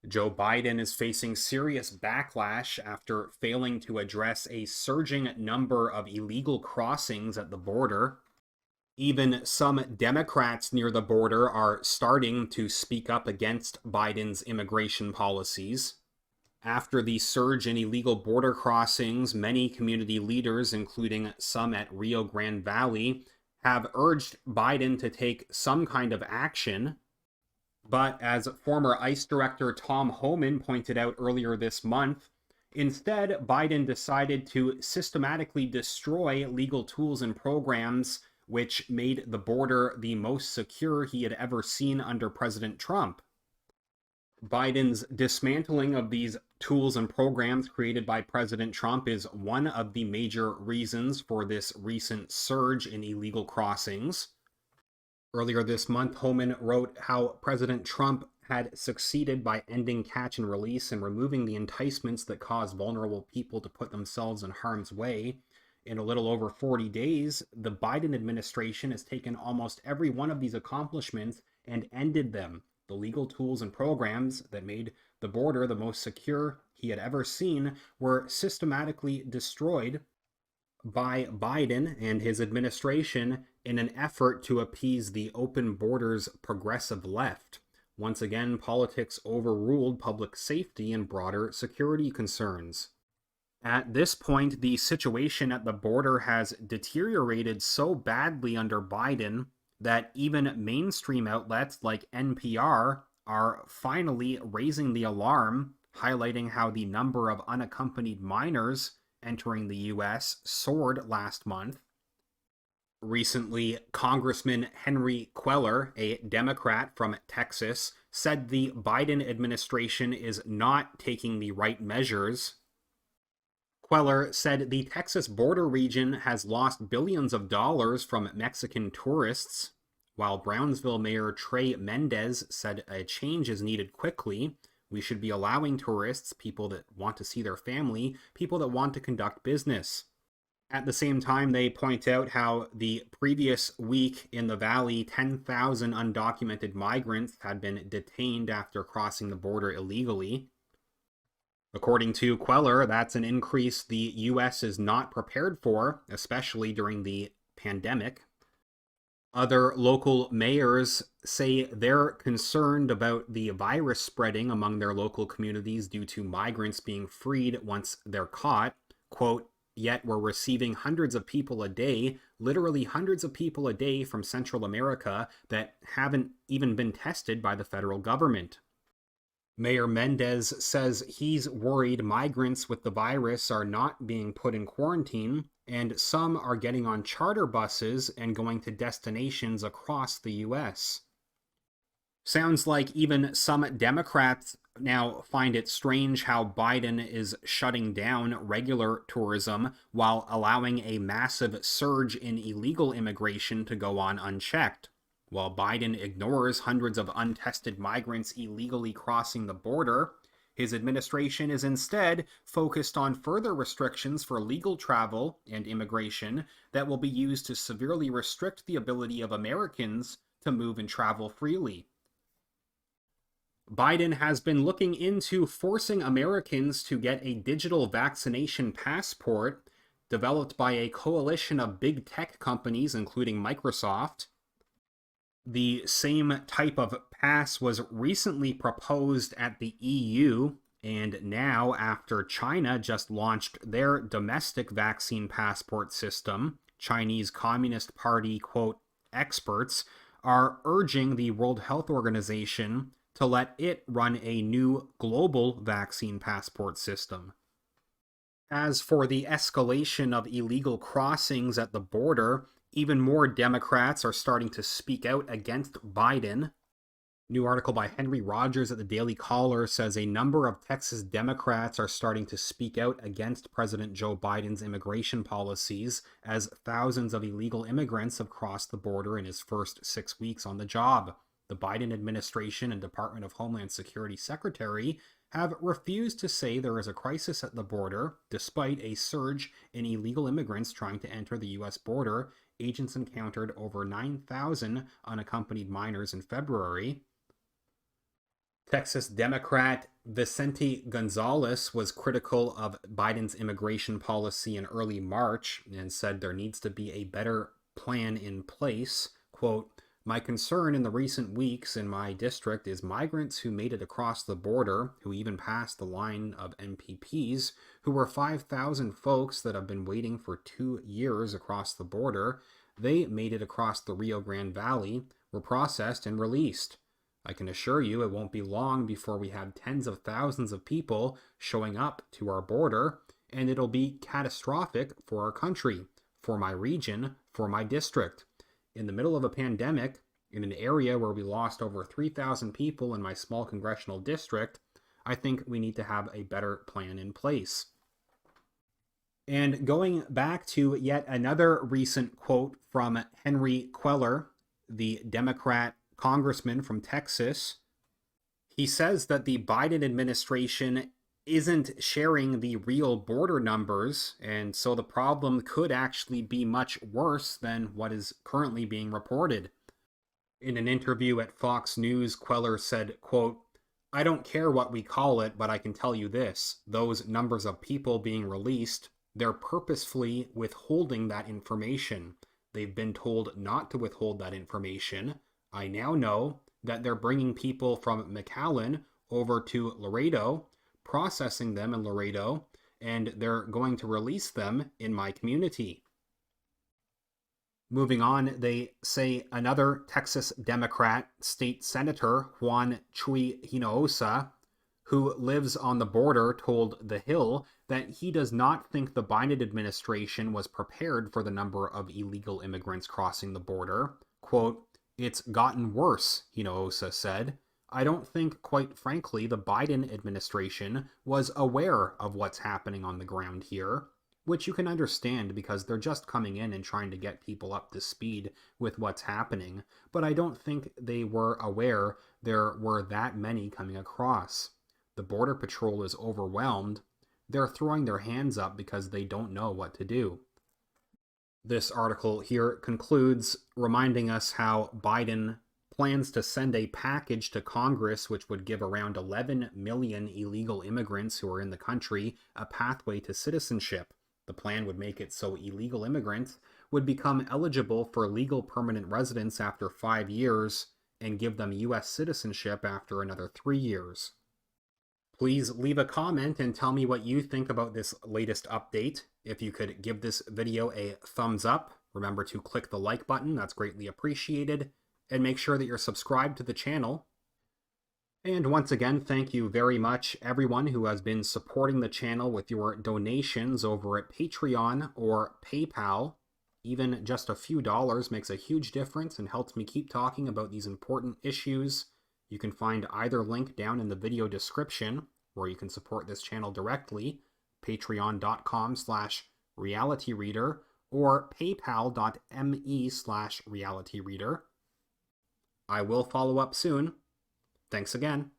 Joe Biden is facing serious backlash after failing to address a surging number of illegal crossings at the border. Even some Democrats near the border are starting to speak up against Biden's immigration policies. After the surge in illegal border crossings, many community leaders, including some at Rio Grande Valley, have urged Biden to take some kind of action. But as former ICE Director Tom Homan pointed out earlier this month, instead, Biden decided to systematically destroy legal tools and programs which made the border the most secure he had ever seen under President Trump. Biden's dismantling of these tools and programs created by President Trump is one of the major reasons for this recent surge in illegal crossings. Earlier this month, Homan wrote how President Trump had succeeded by ending catch and release and removing the enticements that cause vulnerable people to put themselves in harm's way. In a little over 40 days, the Biden administration has taken almost every one of these accomplishments and ended them. The legal tools and programs that made the border the most secure he had ever seen were systematically destroyed by Biden and his administration in an effort to appease the open borders progressive left. Once again, politics overruled public safety and broader security concerns. At this point, the situation at the border has deteriorated so badly under Biden that even mainstream outlets like NPR are finally raising the alarm, highlighting how the number of unaccompanied minors entering the U.S. soared last month. Recently, Congressman Henry Queller, a Democrat from Texas, said the Biden administration is not taking the right measures. Queller said the Texas border region has lost billions of dollars from Mexican tourists, while Brownsville Mayor Trey Mendez said a change is needed quickly. We should be allowing tourists, people that want to see their family, people that want to conduct business. At the same time, they point out how the previous week in the valley, 10,000 undocumented migrants had been detained after crossing the border illegally. According to Queller, that's an increase the U.S. is not prepared for, especially during the pandemic. Other local mayors say they're concerned about the virus spreading among their local communities due to migrants being freed once they're caught. Quote, yet we're receiving hundreds of people a day, literally hundreds of people a day from Central America that haven't even been tested by the federal government. Mayor Mendez says he's worried migrants with the virus are not being put in quarantine, and some are getting on charter buses and going to destinations across the U.S. Sounds like even some Democrats now find it strange how Biden is shutting down regular tourism while allowing a massive surge in illegal immigration to go on unchecked. While Biden ignores hundreds of untested migrants illegally crossing the border, his administration is instead focused on further restrictions for legal travel and immigration that will be used to severely restrict the ability of Americans to move and travel freely. Biden has been looking into forcing Americans to get a digital vaccination passport developed by a coalition of big tech companies, including Microsoft. The same type of pass was recently proposed at the EU, and now, after China just launched their domestic vaccine passport system, Chinese Communist Party, quote, experts are urging the World Health Organization to let it run a new global vaccine passport system. As for the escalation of illegal crossings at the border, even more Democrats are starting to speak out against Biden. New article by Henry Rogers at the Daily Caller says a number of Texas Democrats are starting to speak out against President Joe Biden's immigration policies as thousands of illegal immigrants have crossed the border in his first 6 weeks on the job. The Biden administration and Department of Homeland Security Secretary have refused to say there is a crisis at the border, despite a surge in illegal immigrants trying to enter the U.S. border. Agents encountered over 9,000 unaccompanied minors in February. Texas Democrat Vicente Gonzalez was critical of Biden's immigration policy in early March and said there needs to be a better plan in place. Quote, "My concern in the recent weeks in my district is migrants who made it across the border, who even passed the line of MPPs, who were 5,000 folks that have been waiting for 2 years across the border. They made it across the Rio Grande Valley, were processed and released. I can assure you it won't be long before we have tens of thousands of people showing up to our border, and it'll be catastrophic for our country, for my region, for my district. In the middle of a pandemic, in an area where we lost over 3,000 people in my small congressional district, I think we need to have a better plan in place." And going back to yet another recent quote from Henry Queller, the Democrat congressman from Texas, he says that the Biden administration isn't sharing the real border numbers, and so the problem could actually be much worse than what is currently being reported. In an interview at Fox News, Queller said, quote, "I don't care what we call it, but I can tell you this. Those numbers of people being released, they're purposefully withholding that information. They've been told not to withhold that information. I now know that they're bringing people from McAllen over to Laredo, processing them in Laredo, and they're going to release them in my community." Moving on, they say another Texas Democrat, State Senator Juan Chuy Hinojosa, who lives on the border, told The Hill that he does not think the Biden administration was prepared for the number of illegal immigrants crossing the border. Quote, "It's gotten worse," Hinojosa said. "I don't think, quite frankly, the Biden administration was aware of what's happening on the ground here," which you can understand because they're just coming in and trying to get people up to speed with what's happening. But I don't think they were aware there were that many coming across. The Border Patrol is overwhelmed. They're throwing their hands up because they don't know what to do. This article here concludes reminding us how Biden plans to send a package to Congress which would give around 11 million illegal immigrants who are in the country a pathway to citizenship. The plan would make it so illegal immigrants would become eligible for legal permanent residence after 5 years and give them U.S. citizenship after another 3 years. Please leave a comment and tell me what you think about this latest update. If you could give this video a thumbs up, remember to click the like button, that's greatly appreciated, and make sure that you're subscribed to the channel. And once again, thank you very much everyone who has been supporting the channel with your donations over at Patreon or PayPal. Even just a few dollars makes a huge difference and helps me keep talking about these important issues. You can find either link down in the video description, where you can support this channel directly, patreon.com/realityreader or paypal.me/realityreader. I will follow up soon. Thanks again.